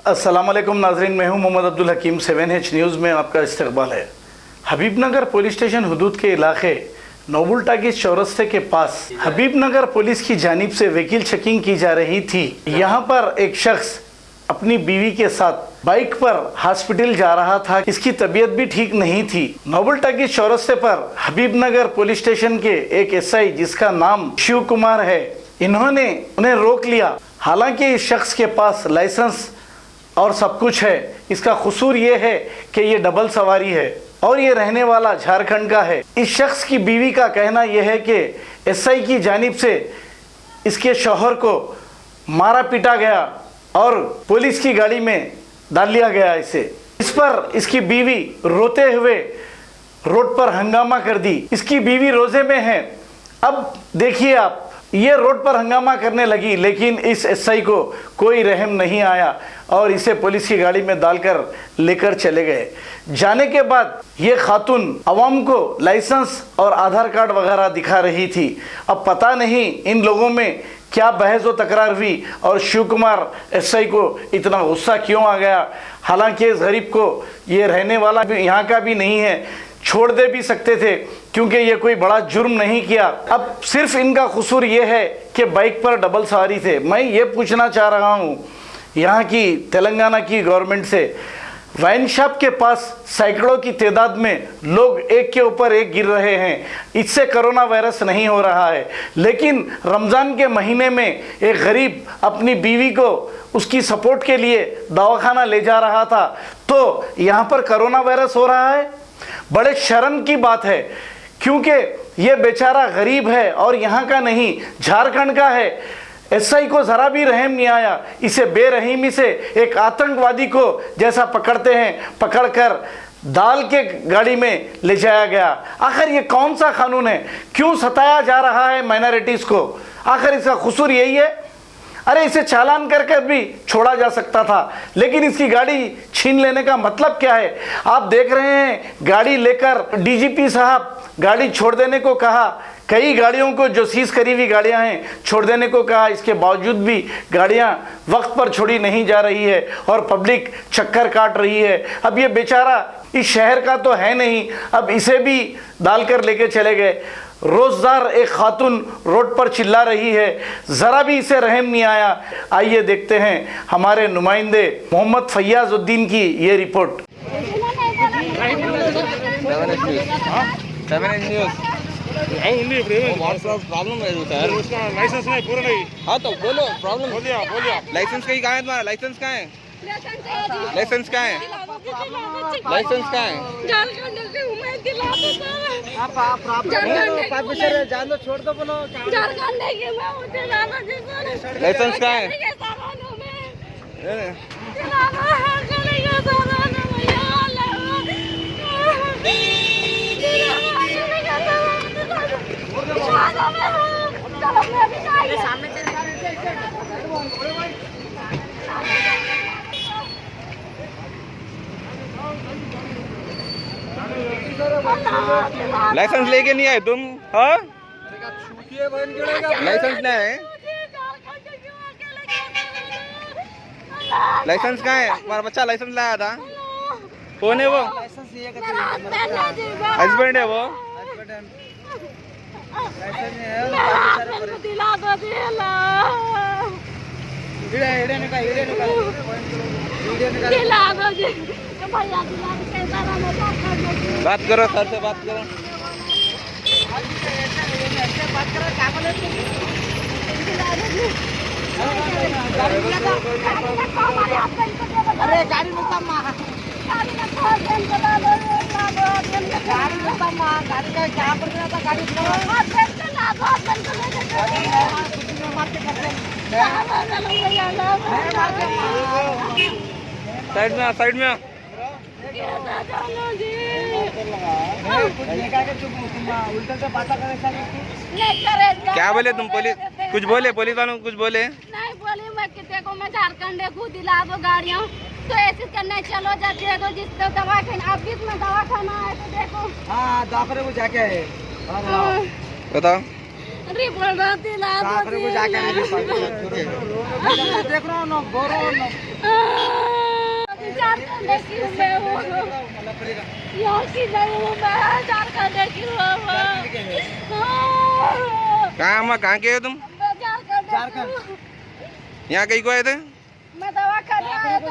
अस्सलाम वालेकुम नाजरीन, मैं हूं मोहम्मद अब्दुल हकीम। 7H न्यूज़ में आपका इस्तकबाल है। हबीबनगर पुलिस स्टेशन हुदूद के इलाके नोबुल टाकीज चौरस्ते के पास हबीबनगर पुलिस की जानिब से व्हीकल चेकिंग की जा रही थी। यहां पर एक शख्स अपनी बीवी के साथ बाइक पर हॉस्पिटल जा रहा था। इसकी तबीयत भी ठीक नहीं थी। नोबुल टाकीज चौरस्ते पर हबीबनगर पुलिस स्टेशन के एक एसआई जिसका नाम शिव कुमार है, इन्होंने उन्हें रोक लिया। हालांकि इस शख्स के पास लाइसेंस और सब कुछ है। इसका कसूर ये है कि ये डबल सवारी है और ये रहने वाला झारखंड का है। इस शख्स की बीवी का कहना यह है कि एसआई की जानिब से इसके शौहर को मारा पीटा गया और पुलिस की गाड़ी में डाल लिया गया इसे। इस पर इसकी बीवी रोते हुए रोड पर हंगामा कर दी। इसकी बीवी रोजे में है। अब देखिए आप, ये रोड पर हंगामा करने लगी, लेकिन इस एसआई को कोई रहम नहीं आया और इसे पुलिस की गाड़ी में डालकर लेकर चले गए। जाने के बाद ये खातून अवाम को लाइसेंस और आधार कार्ड वगैरह दिखा रही थी। अब पता नहीं इन लोगों में क्या बहस व तकरार हुई और शिव कुमार एसआई को इतना गुस्सा क्यों आ गया। हालांकि इस गरीब को ये रहने वाला भी यहाँ का भी नहीं है, छोड़ दे भी सकते थे क्योंकि ये कोई बड़ा जुर्म नहीं किया। अब सिर्फ इनका कसूर ये है कि बाइक पर डबल सवारी थे। मैं ये पूछना चाह रहा हूँ यहाँ की तेलंगाना की गवर्नमेंट से, वाइन शॉप के पास सैकड़ों की तादाद में लोग एक के ऊपर एक गिर रहे हैं। इससे कोरोना वायरस नहीं हो रहा है, लेकिन रमज़ान के महीने में एक गरीब अपनी बीवी को उसकी सपोर्ट के लिए दवाखाना ले जा रहा था, तो यहाँ पर कोरोना वायरस हो रहा है। बड़े शर्म की बात है क्योंकि ये बेचारा गरीब है और यहाँ का नहीं, झारखंड का है। एसआई को ज़रा भी रहम नहीं आया। इसे बेरहमी से एक आतंकवादी को जैसा पकड़ते हैं, पकड़कर डाल के गाड़ी में ले जाया गया। आखिर ये कौन सा कानून है? क्यों सताया जा रहा है माइनॉरिटीज़ को? आखिर इसका कसूर यही है? अरे इसे चालान करके भी छोड़ा जा सकता था, लेकिन इसकी गाड़ी छीन लेने का मतलब क्या है? आप देख रहे हैं गाड़ी लेकर डीजीपी साहब गाड़ी छोड़ देने को कहा। कई गाड़ियों को जो सीज करी हुई गाड़ियां हैं छोड़ देने को कहा। इसके बावजूद भी गाड़ियां वक्त पर छोड़ी नहीं जा रही है और पब्लिक चक्कर काट रही है। अब ये बेचारा इस शहर का तो है नहीं, अब इसे भी डालकर लेके चले गए। रोज़गार एक खातून रोड पर चिल्ला रही है, ज़रा भी इसे रहम नहीं आया। आइए देखते हैं हमारे नुमाइंदे मोहम्मद फैयाजुद्दीन की ये रिपोर्ट। 7H न्यूज़ प्रॉब्लम है सर, उसका लाइसेंस नहीं पूरा नहीं। हाँ तो बोलो प्रॉब्लम। बोलिए लाइसेंस कहीं कहाँ है तुम्हारा? लाइसेंस कहाँ है? लाइसेंस कहाँ है? लाइसेंस कहाँ है? झारखंड से हूँ मैं, दिला दो सर। आप जान दो, छोड़ दो, बोलो झारखंड के मैं हूँ, दिला दो जी सर। लाइसेंस कहाँ है? दिला दो हर चलेगा सामान भैया। लाइसेंस लेके नहीं आए तुम? हाँ लाइसेंस नहीं है? लाइसेंस कहाँ है? तुम्हारा बच्चा लाइसेंस लाया था? कौन है वो? हस्बैंड है वो? दिला दो दिला दो जी भैया, दिला दो। कैसा बात करो सर से, बात करो। अरे गाड़ी में गाड़ी का क्या पड़ रहा था? गाड़ी साइड में, साइड में। उल्टा से बात क्या बोले तुम? पुलिस कुछ बोले? पुलिस वालों कुछ बोले? नहीं बोली। मैं कितने को मैं झारखंड खुद दिला दो गाड़ियों, तो ऐसे करने चलो जाती है। तो जिसको दवा खाना, अब इसमें दवा खाना है तो देखो। हाँ दवाखाने को जाके है। बताओ। रिपोर्ट दिला दो आखिर को जाके नहीं देख रहा हूँ ना गोरो ना झारखंड की हूँ मैं हूँ यहाँ की नहीं हूँ मैं झारखंड की हूँ कहाँ अम्मा कहाँ के हो तुम? मैं झारखंड यहाँ कहीं को आए थे? मैं दवा खाने आया तो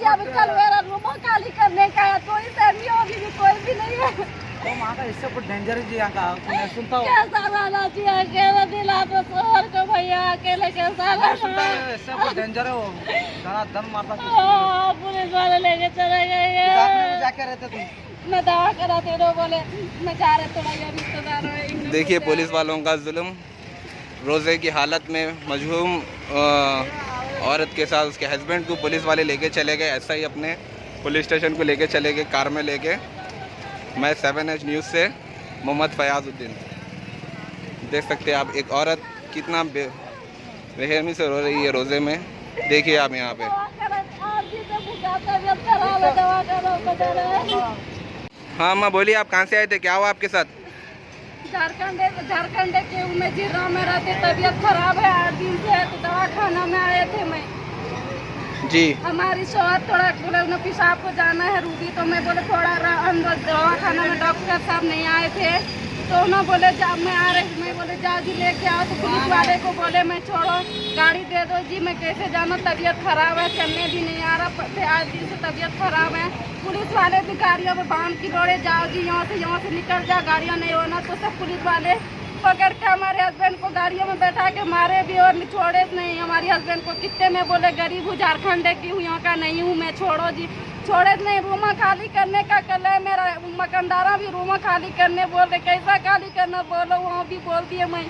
अभी कल मेरा रूम खाली करने का है, कोई फैमिली होगी भी कोई भी नहीं है। तो वहाँ का इससे कुछ डेंजर जी यहाँ का मैं सुनता हूँ कैसा रहना चाहिए अकेले दिला तो शहर को भैया अकेले कैसा मैं सुनता रहना। हूँ इससे कुछ डेंजर है वो धड़ा धन मारता पुलिस वाले लेके चले गए हैं। जाके रहते तुम मैं दवा कराते तो बोले मैं जा रहे थोड़ा ये रिश्तेदार है। देखिए पुलिस वालों का जुल्म। रोज़े की हालत में मजहूम औरत के साथ उसके हस्बैंड को पुलिस वाले लेके चले गए। ऐसा ही अपने पुलिस स्टेशन को लेके चले गए कार में लेके। मैं 7H न्यूज़ से मोहम्मद फयाजुद्दीन। देख सकते हैं आप एक औरत कितना बेरहमी से रो रही है रोज़े में। देखिए आप यहाँ पे। हाँ अम्मा बोलिए, आप कहाँ से आए थे, क्या हुआ आपके साथ? झारखंड के में जिला में रहते, तबीयत खराब है 8 दिन से, तो दवा खाना में आए थे मैं। जी हमारी शौहर थोड़ा बोले उन्हें पेशाब को जाना है रूबी, तो मैं बोले थोड़ा अंदर दवा खाना में डॉक्टर साहब नहीं आए थे, तो उन्होंने बोले जा मैं आ रही, मैं बोले जा जी लेके आओ। तो पुलिस वाले को बोले मैं छोड़ो गाड़ी दे दो जी, मैं कैसे जाना, तबीयत खराब है, चलने भी नहीं आ रहा, 8 दिन से तबीयत खराब है। पुलिस वाले भी गाड़ियों में बांध की दौड़े जाओ जी, यहाँ से निकल जाओ, गाड़ियाँ नहीं होना, तो सब पुलिस वाले पकड़ के हमारे हस्बैंड को गाड़ियों में बैठा के मारे भी और छोड़े नहीं हमारे हस्बैंड को। कितने में बोले गरीब हूँ, झारखंड की हूँ, यहाँ का नहीं हूँ मैं, छोड़ो जी, छोड़े नहीं। रूमा खाली करने का कल है मेरा, मकानदारा भी रूमा खाली करने बोल रहे, कैसा खाली करना बोलो, वहाँ भी बोल दिए मैं,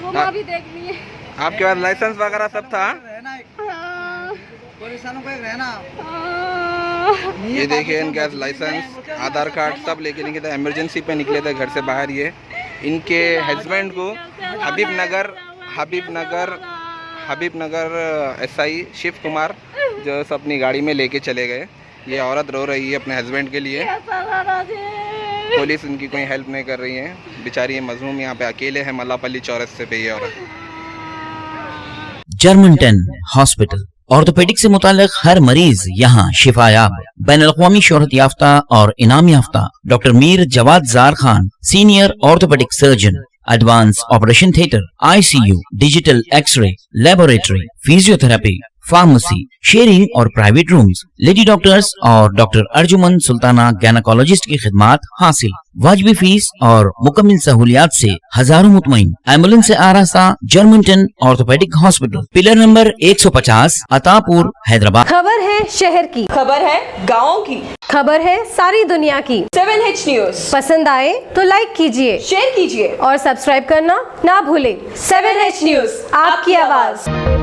रूमा भी देख लिए। आपके पास लाइसेंस वगैरह सब था? रहना हाँ, पुलिस वालों को एक रहना हाँ। ये देखिए इनके पास लाइसेंस, आधार कार्ड सब लेके निकले थे, इमरजेंसी पे निकले थे घर से बाहर। ये इनके हस्बैंड को हबीबनगर SI शिव कुमार जो अपनी गाड़ी में लेके चले गए। ये औरत रो रही है अपने हस्बैंड के लिए। पुलिस इनकी कोई हेल्प नहीं कर रही है, बेचारी ये मजलूम यहाँ पे अकेले है मल्लापल्ली चौरस्ते पे ये औरत। जर्मन-10 हॉस्पिटल ऑर्थोपेडिक से मुताल्लिक हर मरीज यहाँ शिफायाब। बैनुल-अक़वामी शोहरत याफ्ता और इनाम याफ्ता doctor Mir Jawad Jar Khan, senior orthopaedic surgeon, advance operation theatre, ICU, digital X ray, laboratory, physiotherapy, pharmacy, sharing और प्राइवेट रूम्स, लेडी डॉक्टर्स और डॉक्टर अर्जुमन सुल्ताना गैनकोलॉजिस्ट की खिदमात हासिल। वाजबी फीस और मुकम्मल सहूलियात से हजारों मुतमईन। एम्बुलेंस से आरास्ता जर्मन-10 orthopaedic hospital, pillar number 150, Attapur, Hyderabad. खबर है शहर की, खबर है गाँव की, खबर है सारी दुनिया की। 7H न्यूज़ पसंद आए तो लाइक कीजिए, शेयर कीजिए और सब्सक्राइब करना ना भूलें। 7H न्यूज़, आपकी आवाज।